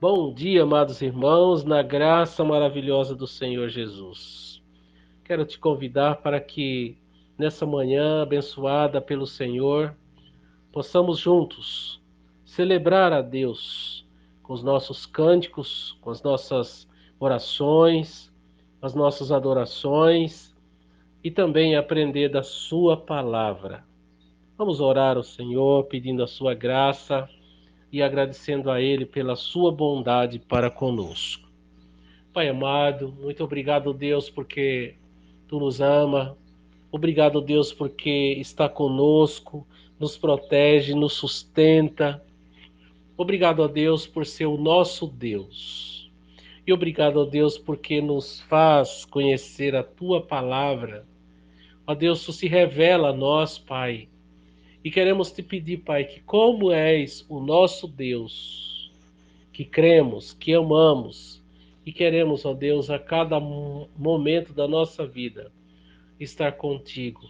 Bom dia, amados irmãos, na graça maravilhosa do Senhor Jesus. Quero te convidar para que nessa manhã abençoada pelo Senhor, possamos juntos celebrar a Deus com os nossos cânticos, com as nossas orações, as nossas adorações e também aprender da Sua palavra. Vamos orar ao Senhor pedindo a Sua graça e agradecendo a Ele pela sua bondade para conosco. Pai amado, muito obrigado, Deus, porque Tu nos ama. Obrigado, Deus, porque está conosco, nos protege, nos sustenta. Obrigado a Deus por ser o nosso Deus. E obrigado a Deus porque nos faz conhecer a Tua palavra. Ó Deus, Tu se revela a nós, Pai. E queremos te pedir, Pai, que como és o nosso Deus, que cremos, que amamos e queremos, ó Deus, a cada momento da nossa vida estar contigo.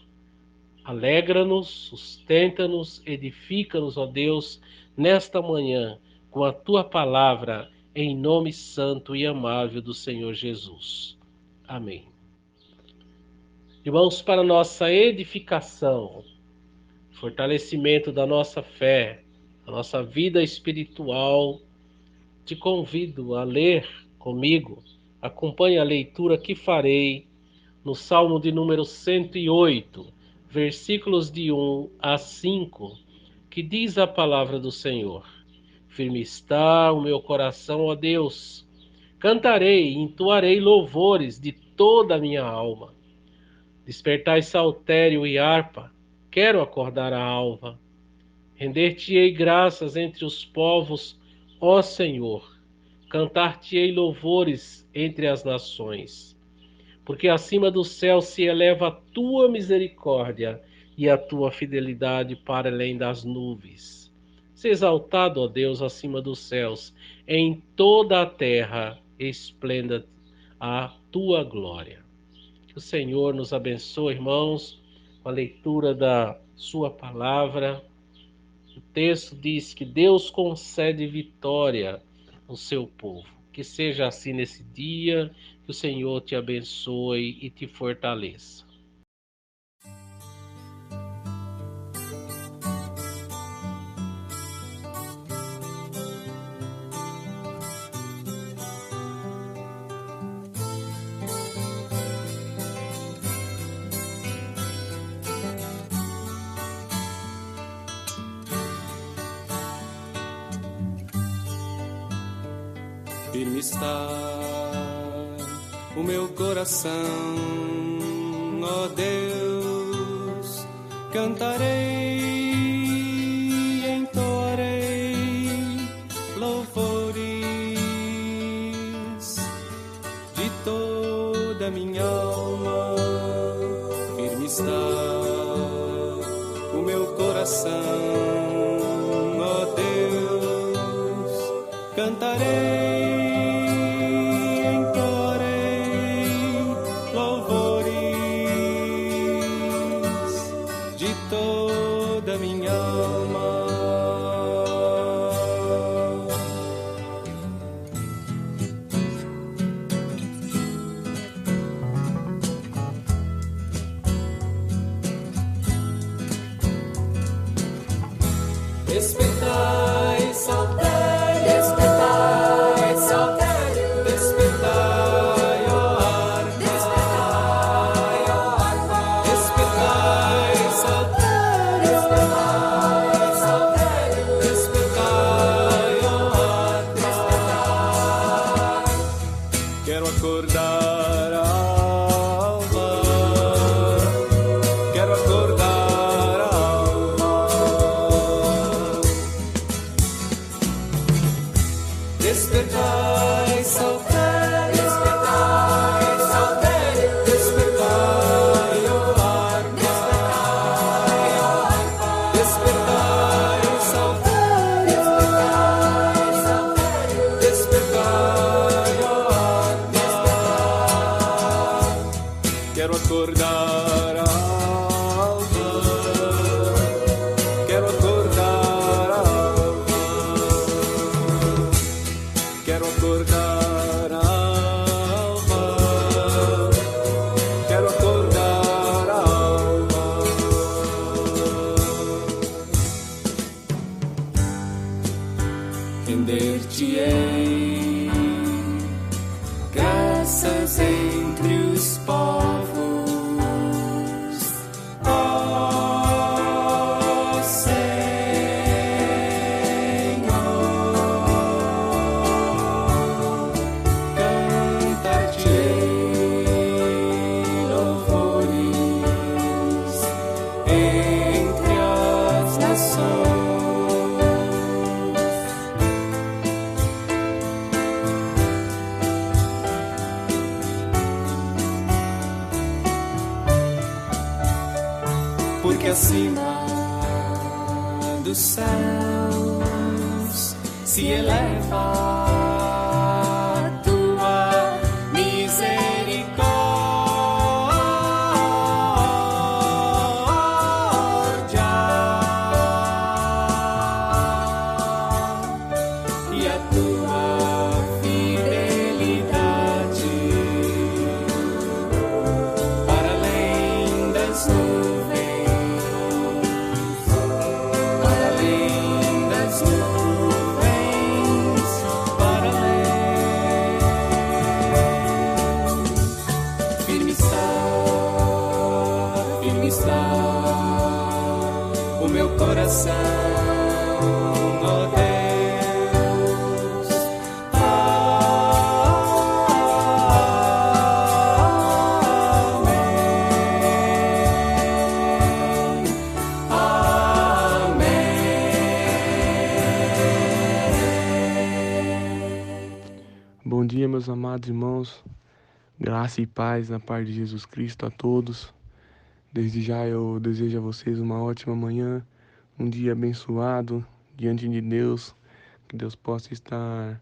Alegra-nos, sustenta-nos, edifica-nos, ó Deus, nesta manhã com a tua palavra, em nome santo e amável do Senhor Jesus. Amém. Irmãos, para nossa edificação, fortalecimento da nossa fé, da nossa vida espiritual, te convido a ler comigo, acompanhe a leitura que farei no Salmo de número 108, versículos de 1 a 5, que diz a palavra do Senhor: Firme está o meu coração, ó Deus, cantarei e entoarei louvores de toda a minha alma. Despertai saltério e harpa, quero acordar a alva. Render-te-ei graças entre os povos, ó Senhor. Cantar-te-ei louvores entre as nações. Porque acima do céu se eleva a tua misericórdia e a tua fidelidade para além das nuvens. Se exaltado, ó Deus, acima dos céus, em toda a terra esplenda a tua glória. Que o Senhor nos abençoe, irmãos, com a leitura da sua palavra. O texto diz que Deus concede vitória ao seu povo. Que seja assim nesse dia, que o Senhor te abençoe e te fortaleça. Firme está o meu coração, ó Deus, cantarei, entoarei louvores de toda a minha alma. Firme está o meu coração, ó Deus, cantarei. Despertai, saltério, despertai, saltério, despertai, ó harpa, despertai, ó harpa, despertai, saltério, despertai, saltério, despertai, ó harpa, despertai. Quero acordar a alma, quero acordar a alma. render-te-ei graças entre os povos. Ó Senhor, cantar-te-ei louvores entre as nações. Porque acima dos céus se eleva a tua misericórdia e a tua fidelidade para além das nuvens, para além das nuvens, para além. Firme está o meu coração, ó Deus. Bom dia, meus amados irmãos. Graça e paz na paz de Jesus Cristo a todos. Desde já eu desejo a vocês uma ótima manhã, um dia abençoado diante de Deus. Que Deus possa estar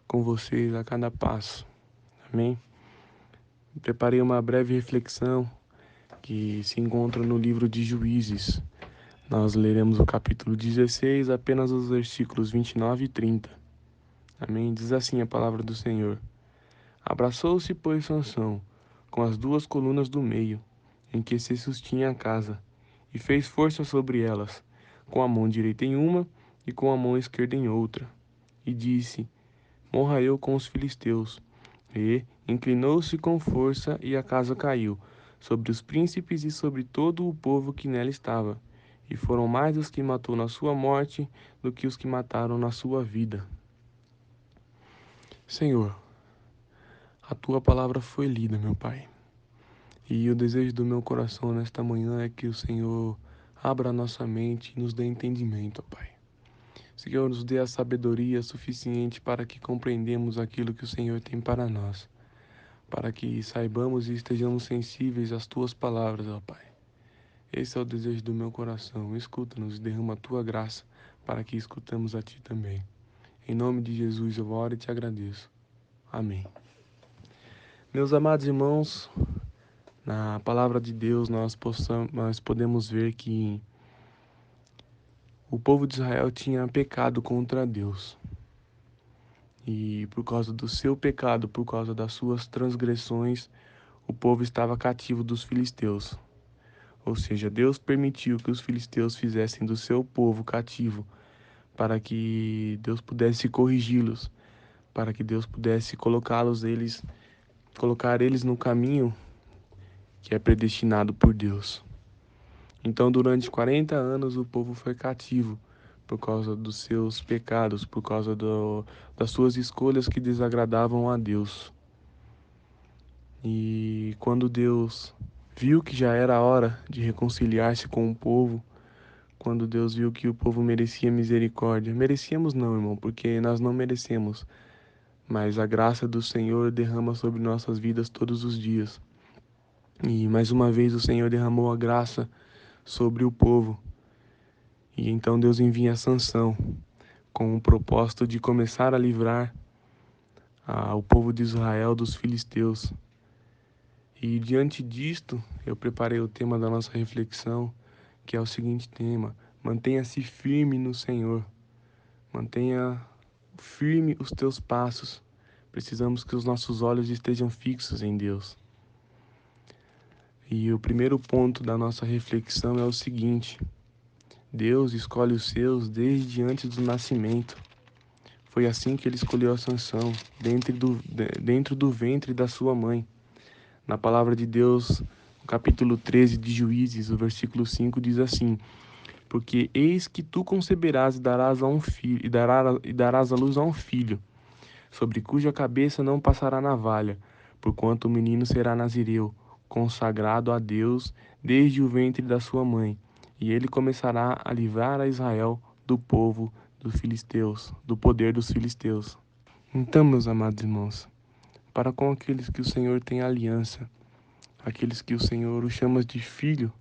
com vocês a cada passo. Amém? Preparei uma breve reflexão que se encontra no livro de Juízes. Nós leremos o capítulo 16, apenas os versículos 29 e 30. Amém? Diz assim a palavra do Senhor. Abraçou-se, pois, Sansão com as duas colunas do meio, em que se sustinha a casa, e fez força sobre elas, com a mão direita em uma e com a mão esquerda em outra. E disse, morra eu com os filisteus. E inclinou-se com força, e a casa caiu, sobre os príncipes e sobre todo o povo que nela estava. E foram mais os que matou na sua morte, do que os que mataram na sua vida. Senhor, a Tua palavra foi lida, meu Pai. E o desejo do meu coração nesta manhã é que o Senhor abra a nossa mente e nos dê entendimento, ó Pai. Senhor, nos dê a sabedoria suficiente para que compreendamos aquilo que o Senhor tem para nós. Para que saibamos e estejamos sensíveis às Tuas palavras, ó Pai. Esse é o desejo do meu coração. Escuta-nos e derrama a Tua graça para que escutamos a Ti também. Em nome de Jesus eu oro e Te agradeço. Amém. Meus amados irmãos, na palavra de Deus nós podemos ver que o povo de Israel tinha pecado contra Deus. E por causa do seu pecado, por causa das suas transgressões, o povo estava cativo dos filisteus. Ou seja, Deus permitiu que os filisteus fizessem do seu povo cativo para que Deus pudesse corrigi-los, para que Deus pudesse colocar eles no caminho que é predestinado por Deus. Então, durante 40 anos, o povo foi cativo por causa dos seus pecados, por causa das suas escolhas que desagradavam a Deus. E quando Deus viu que já era a hora de reconciliar-se com o povo, quando Deus viu que o povo merecia misericórdia, merecíamos não, irmão, porque nós não merecemos, mas a graça do Senhor derrama sobre nossas vidas todos os dias. E mais uma vez o Senhor derramou a graça sobre o povo. E então Deus envia Sansão com o propósito de começar a livrar o povo de Israel dos filisteus. E diante disto, eu preparei o tema da nossa reflexão, que é o seguinte tema: mantenha-se firme no Senhor. Mantenha firme os teus passos. Precisamos que os nossos olhos estejam fixos em Deus. E o primeiro ponto da nossa reflexão é o seguinte: Deus escolhe os seus desde antes do nascimento. Foi assim que ele escolheu a Sansão, dentro do ventre da sua mãe. Na palavra de Deus, no capítulo 13 de Juízes, o versículo 5 diz assim: porque eis que tu conceberás e darás a um filho, e darás à luz a um filho, sobre cuja cabeça não passará navalha, porquanto o menino será nazireu, consagrado a Deus desde o ventre da sua mãe, e ele começará a livrar a Israel do povo dos filisteus, do poder dos filisteus. Então, meus amados irmãos, para com aqueles que o Senhor tem aliança, aqueles que o Senhor o chama de filho,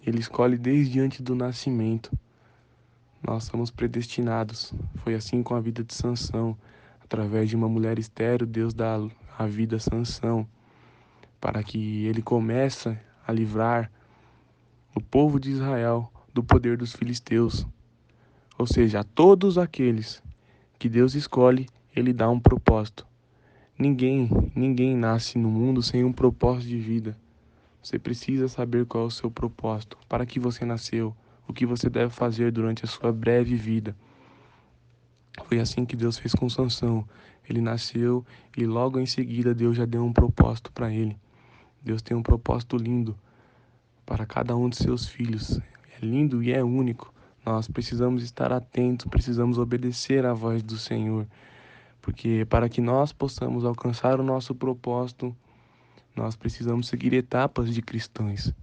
ele escolhe desde antes do nascimento. Nós somos predestinados. Foi assim com a vida de Sansão. Através de uma mulher estéril, Deus dá a vida a Sansão, para que ele comece a livrar o povo de Israel do poder dos filisteus. Ou seja, a todos aqueles que Deus escolhe, ele dá um propósito. Ninguém nasce no mundo sem um propósito de vida. Você precisa saber qual é o seu propósito, para que você nasceu, o que você deve fazer durante a sua breve vida. Foi assim que Deus fez com Sansão. Ele nasceu e logo em seguida Deus já deu um propósito para ele. Deus tem um propósito lindo para cada um de seus filhos. É lindo e é único. Nós precisamos estar atentos, precisamos obedecer à voz do Senhor, porque para que nós possamos alcançar o nosso propósito, nós precisamos seguir etapas de cristãos.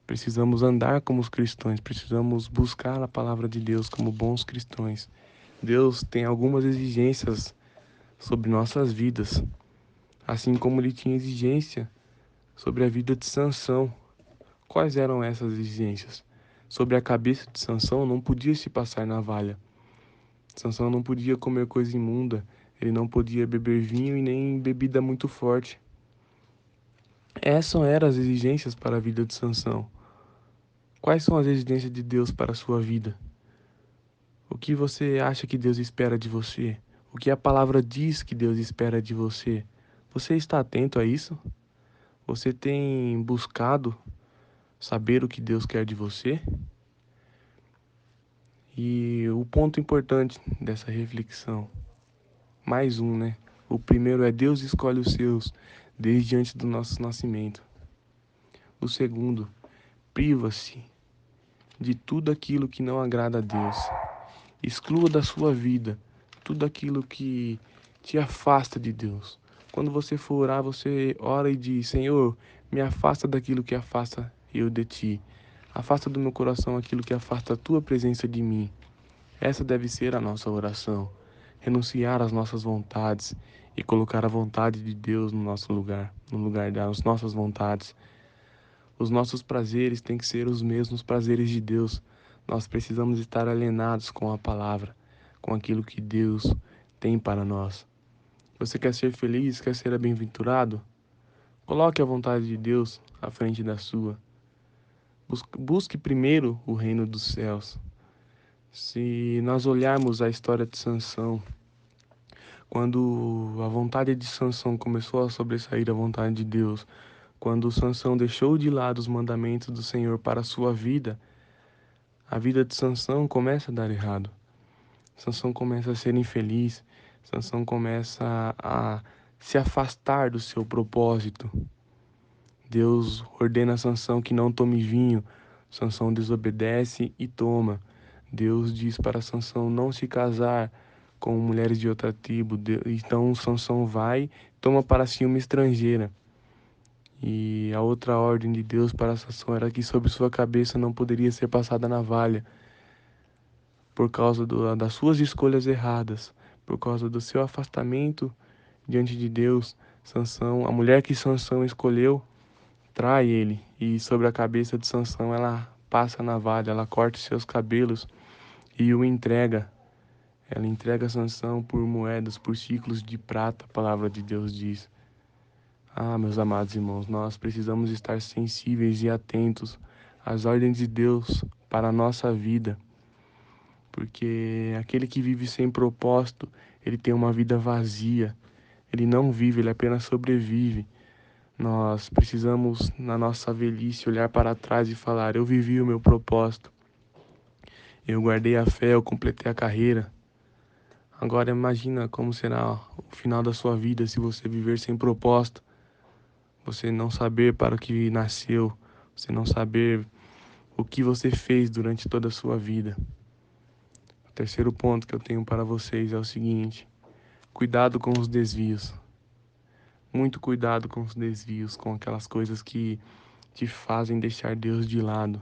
Precisamos andar como os cristãos, precisamos buscar a palavra de Deus como bons cristãos. Deus tem algumas exigências sobre nossas vidas, assim como ele tinha exigência sobre a vida de Sansão. Quais eram essas exigências? Sobre a cabeça de Sansão não podia se passar navalha. Sansão não podia comer coisa imunda, ele não podia beber vinho e nem bebida muito forte. Essas eram as exigências para a vida de Sansão. Quais são as exigências de Deus para a sua vida? O que você acha que Deus espera de você? O que a palavra diz que Deus espera de você? Você está atento a isso? Você tem buscado saber o que Deus quer de você? E o ponto importante dessa reflexão, mais um, né? O primeiro é: Deus escolhe os seus desde antes do nosso nascimento. O segundo, priva-se de tudo aquilo que não agrada a Deus. Exclua da sua vida tudo aquilo que te afasta de Deus. Quando você for orar, você ora e diz: Senhor, me afasta daquilo que afasta eu de ti. Afasta do meu coração aquilo que afasta a tua presença de mim. Essa deve ser a nossa oração. Renunciar às nossas vontades e colocar a vontade de Deus no nosso lugar, no lugar das nossas vontades. Os nossos prazeres têm que ser os mesmos prazeres de Deus. Nós precisamos estar alienados com a palavra, com aquilo que Deus tem para nós. Você quer ser feliz, quer ser bem-aventurado? Coloque a vontade de Deus à frente da sua. Busque primeiro o reino dos céus. Se nós olharmos a história de Sansão, quando a vontade de Sansão começou a sobressair a vontade de Deus, quando Sansão deixou de lado os mandamentos do Senhor para a sua vida, a vida de Sansão começa a dar errado. Sansão começa a ser infeliz. Sansão começa a se afastar do seu propósito. Deus ordena a Sansão que não tome vinho. Sansão desobedece e toma. Deus diz para Sansão não se casar com mulheres de outra tribo. Então Sansão vai, toma para si uma estrangeira. E a outra ordem de Deus para Sansão era que sobre sua cabeça não poderia ser passada navalha, por causa das suas escolhas erradas, por causa do seu afastamento diante de Deus. Sansão, a mulher que Sansão escolheu, trai ele, e sobre a cabeça de Sansão ela passa a navalha, ela corta os seus cabelos e o entrega. Ela entrega Sansão por moedas, por ciclos de prata, a palavra de Deus diz. Ah, meus amados irmãos, nós precisamos estar sensíveis e atentos às ordens de Deus para a nossa vida, porque aquele que vive sem propósito, ele tem uma vida vazia, ele não vive, ele apenas sobrevive. Nós precisamos, na nossa velhice, olhar para trás e falar: eu vivi o meu propósito, eu guardei a fé, eu completei a carreira. Agora imagina como será o final da sua vida se você viver sem propósito, você não saber para o que nasceu, você não saber o que você fez durante toda a sua vida. O terceiro ponto que eu tenho para vocês é o seguinte: cuidado com os desvios. Muito cuidado com os desvios, com aquelas coisas que te fazem deixar Deus de lado.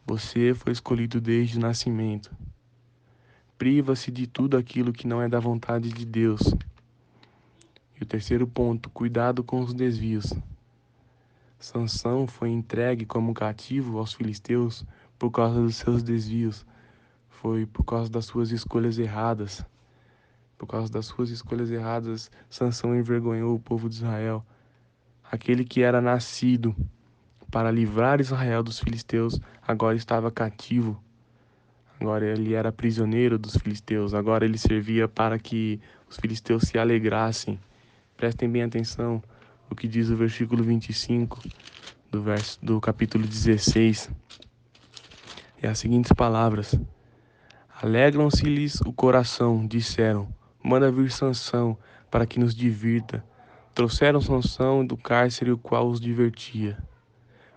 Você foi escolhido desde o nascimento. Priva-se de tudo aquilo que não é da vontade de Deus. E o terceiro ponto, cuidado com os desvios. Sansão foi entregue como cativo aos filisteus por causa dos seus desvios. Foi por causa das suas escolhas erradas. Por causa das suas escolhas erradas, Sansão envergonhou o povo de Israel. Aquele que era nascido para livrar Israel dos filisteus, agora estava cativo. Agora ele era prisioneiro dos filisteus. Agora ele servia para que os filisteus se alegrassem. Prestem bem atenção o que diz o versículo 25 do capítulo 16. É as seguintes palavras: alegram-se-lhes o coração, disseram, manda vir Sansão para que nos divirta. Trouxeram Sansão do cárcere, o qual os divertia,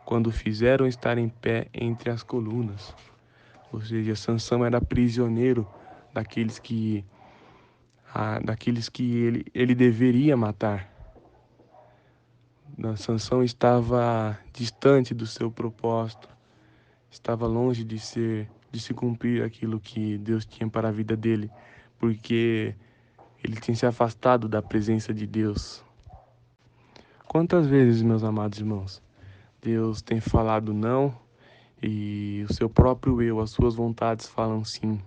quando o fizeram estar em pé entre as colunas. Ou seja, Sansão era prisioneiro daqueles que ele deveria matar. Sansão estava distante do seu propósito, estava longe de se cumprir aquilo que Deus tinha para a vida dele, porque ele tinha se afastado da presença de Deus. Quantas vezes, meus amados irmãos, Deus tem falado não e o seu próprio eu, as suas vontades falam sim.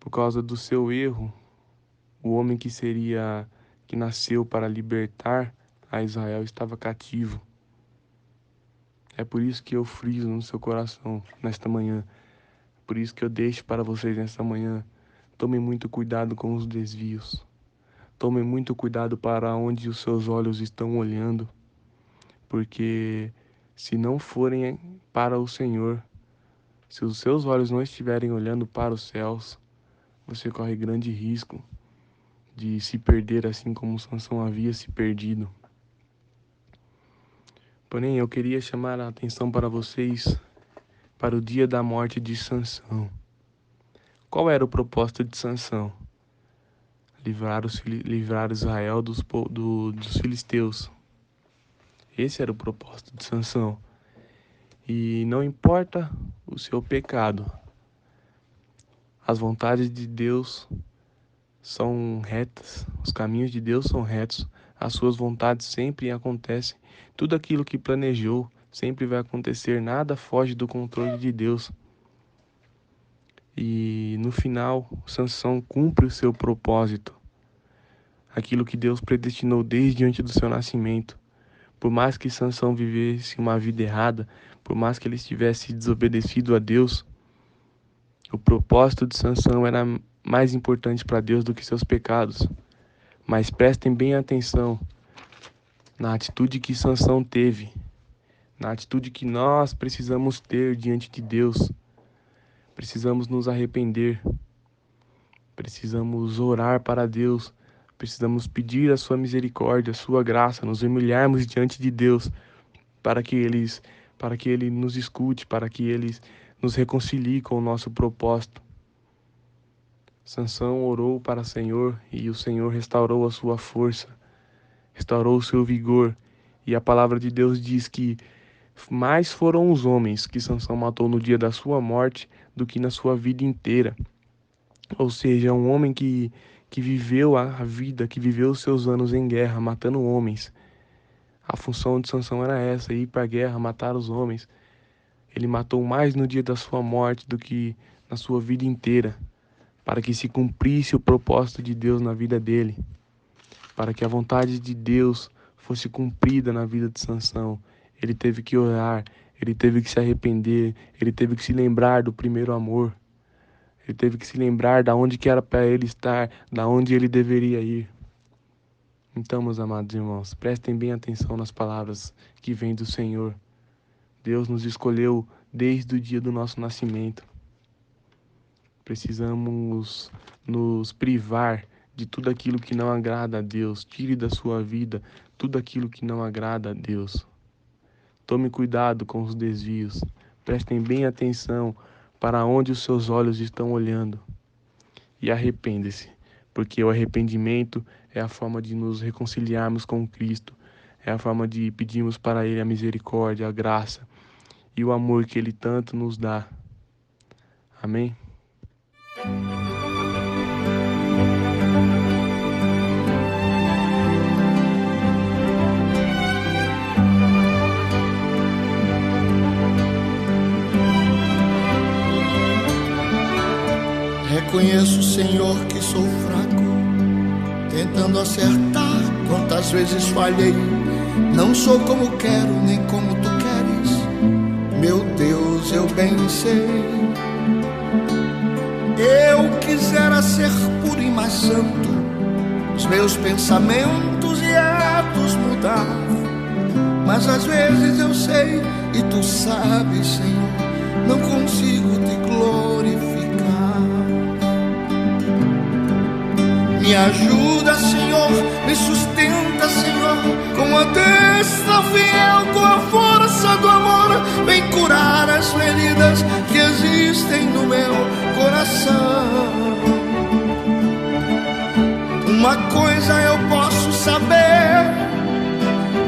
Por causa do seu erro, o homem que nasceu para libertar a Israel estava cativo. É por isso que eu friso no seu coração nesta manhã. Por isso que eu deixo para vocês nesta manhã. Tomem muito cuidado com os desvios. Tomem muito cuidado para onde os seus olhos estão olhando. Porque se não forem para o Senhor, se os seus olhos não estiverem olhando para os céus, você corre grande risco de se perder assim como Sansão havia se perdido. Porém, eu queria chamar a atenção para vocês para o dia da morte de Sansão. Qual era o propósito de Sansão? Livrar Israel dos filisteus. Esse era o propósito de Sansão. E não importa o seu pecado, as vontades de Deus são retas, os caminhos de Deus são retos, as suas vontades sempre acontecem, tudo aquilo que planejou sempre vai acontecer, nada foge do controle de Deus. E no final, Sansão cumpre o seu propósito, aquilo que Deus predestinou desde antes do seu nascimento. Por mais que Sansão vivesse uma vida errada, por mais que ele estivesse desobedecido a Deus, o propósito de Sansão era mais importante para Deus do que seus pecados. Mas prestem bem atenção na atitude que Sansão teve, na atitude que nós precisamos ter diante de Deus. Precisamos nos arrepender, precisamos orar para Deus, precisamos pedir a sua misericórdia, a sua graça, nos humilharmos diante de Deus para que Ele nos escute, para que Ele nos reconcilie com o nosso propósito. Sansão orou para o Senhor e o Senhor restaurou a sua força, restaurou o seu vigor. E a palavra de Deus diz que mais foram os homens que Sansão matou no dia da sua morte do que na sua vida inteira. Ou seja, um homem que viveu a vida, que viveu os seus anos em guerra, matando homens. A função de Sansão era essa, ir para a guerra, matar os homens. Ele matou mais no dia da sua morte do que na sua vida inteira, para que se cumprisse o propósito de Deus na vida dele, para que a vontade de Deus fosse cumprida na vida de Sansão. Ele teve que orar, ele teve que se arrepender, ele teve que se lembrar do primeiro amor. Ele teve que se lembrar da onde que era para ele estar, da onde ele deveria ir. Então, meus amados irmãos, prestem bem atenção nas palavras que vêm do Senhor. Deus nos escolheu desde o dia do nosso nascimento. Precisamos nos privar de tudo aquilo que não agrada a Deus. Tire da sua vida tudo aquilo que não agrada a Deus. Tome cuidado com os desvios. Prestem bem atenção para onde os seus olhos estão olhando. E arrependa-se, porque o arrependimento é a forma de nos reconciliarmos com Cristo. É a forma de pedirmos para Ele a misericórdia, a graça e o amor que Ele tanto nos dá. Amém? Reconheço, Senhor, que sou fraco, tentando acertar quantas vezes falhei. Não sou como quero, nem como tu queres, meu Deus, eu bem sei. Eu quisera ser puro e mais santo, os meus pensamentos e atos mudar, mas às vezes eu sei, e tu sabes, Senhor, não consigo te glorificar. Me ajuda, Senhor, me sustenta, Senhor, com a destra fiel, com a força do amor, vem curar as feridas que existem no meu coração. Uma coisa eu posso saber,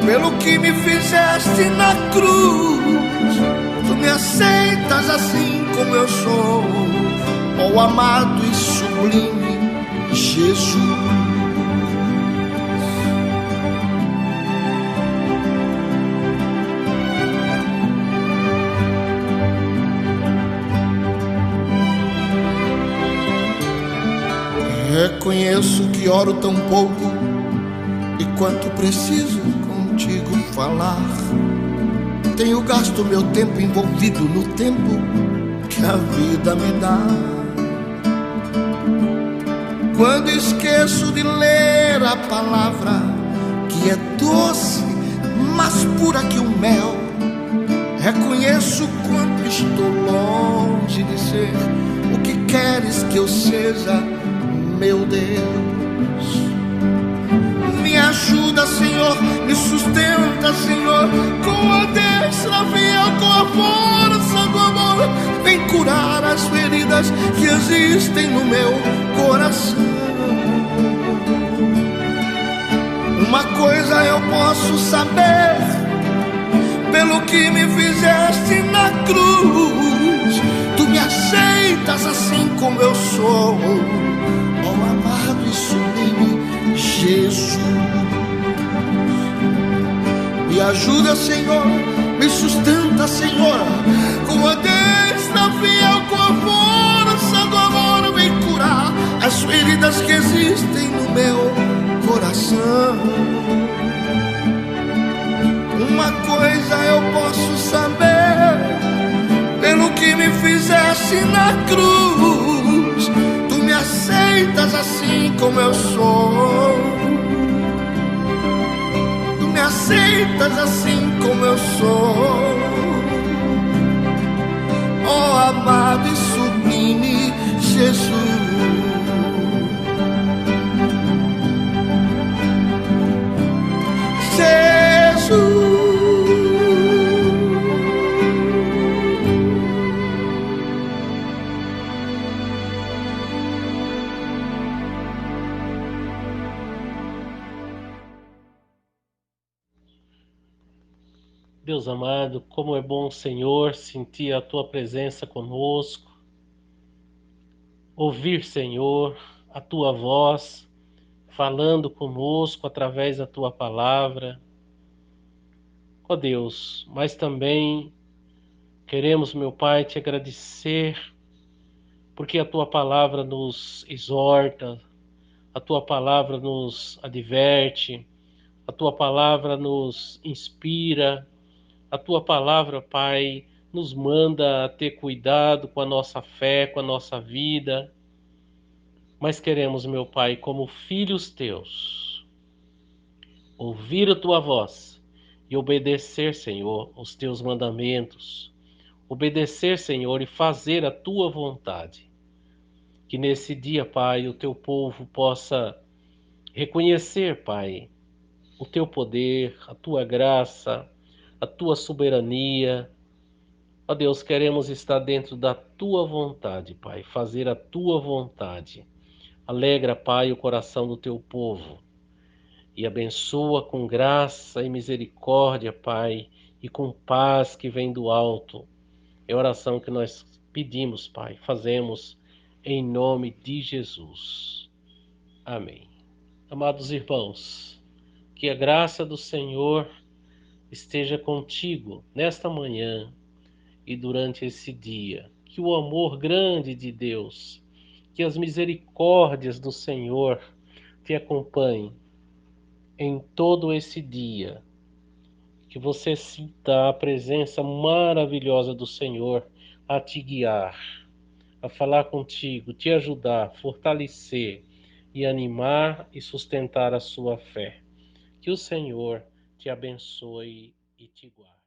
pelo que me fizeste na cruz, tu me aceitas assim como eu sou, ó amado e sublime Jesus. Reconheço que oro tão pouco e quanto preciso contigo falar. Tenho gasto meu tempo envolvido no tempo que a vida me dá. Quando esqueço de ler a palavra, que é doce, mais pura que o mel, reconheço quanto estou longe de ser o que queres que eu seja, meu Deus. Me ajuda, Senhor, me sustenta, Senhor, com a destra fiel, com a força do amor, vem curar as feridas que existem no meu coração. Uma coisa eu posso saber, pelo que me fizeste na cruz, tu me aceitas assim como eu sou, ó amado e sublime Jesus. Me ajuda, Senhor, me sustenta, Senhor, com a destra fiel, com a força do amor, vem curar as feridas que existem no meu coração. Uma coisa eu posso saber, pelo que me fizeste na cruz, tu me aceitas assim como eu sou, tu me aceitas assim como eu sou, ó amado e sublime Jesus. Deus amado, como é bom, Senhor, sentir a Tua presença conosco, ouvir, Senhor, a Tua voz falando conosco através da Tua palavra. Ó Deus, mas também queremos, meu Pai, Te agradecer porque a Tua palavra nos exorta, a Tua palavra nos adverte, a Tua palavra nos inspira, a Tua palavra, Pai, nos manda a ter cuidado com a nossa fé, com a nossa vida. Mas queremos, meu Pai, como filhos Teus, ouvir a Tua voz e obedecer, Senhor, os Teus mandamentos. Obedecer, Senhor, e fazer a Tua vontade. Que nesse dia, Pai, o teu povo possa reconhecer, Pai, o teu poder, a tua graça, a tua soberania. Ó Deus, queremos estar dentro da tua vontade, Pai, fazer a tua vontade. Alegra, Pai, o coração do teu povo e abençoa com graça e misericórdia, Pai, e com paz que vem do alto. É a oração que nós pedimos, Pai, fazemos em nome de Jesus. Amém. Amados irmãos, que a graça do Senhor esteja contigo nesta manhã e durante esse dia. Que o amor grande de Deus, que as misericórdias do Senhor te acompanhem em todo esse dia. Que você sinta a presença maravilhosa do Senhor a te guiar, a falar contigo, te ajudar, fortalecer e animar e sustentar a sua fé. Que o Senhor te abençoe e te guarde.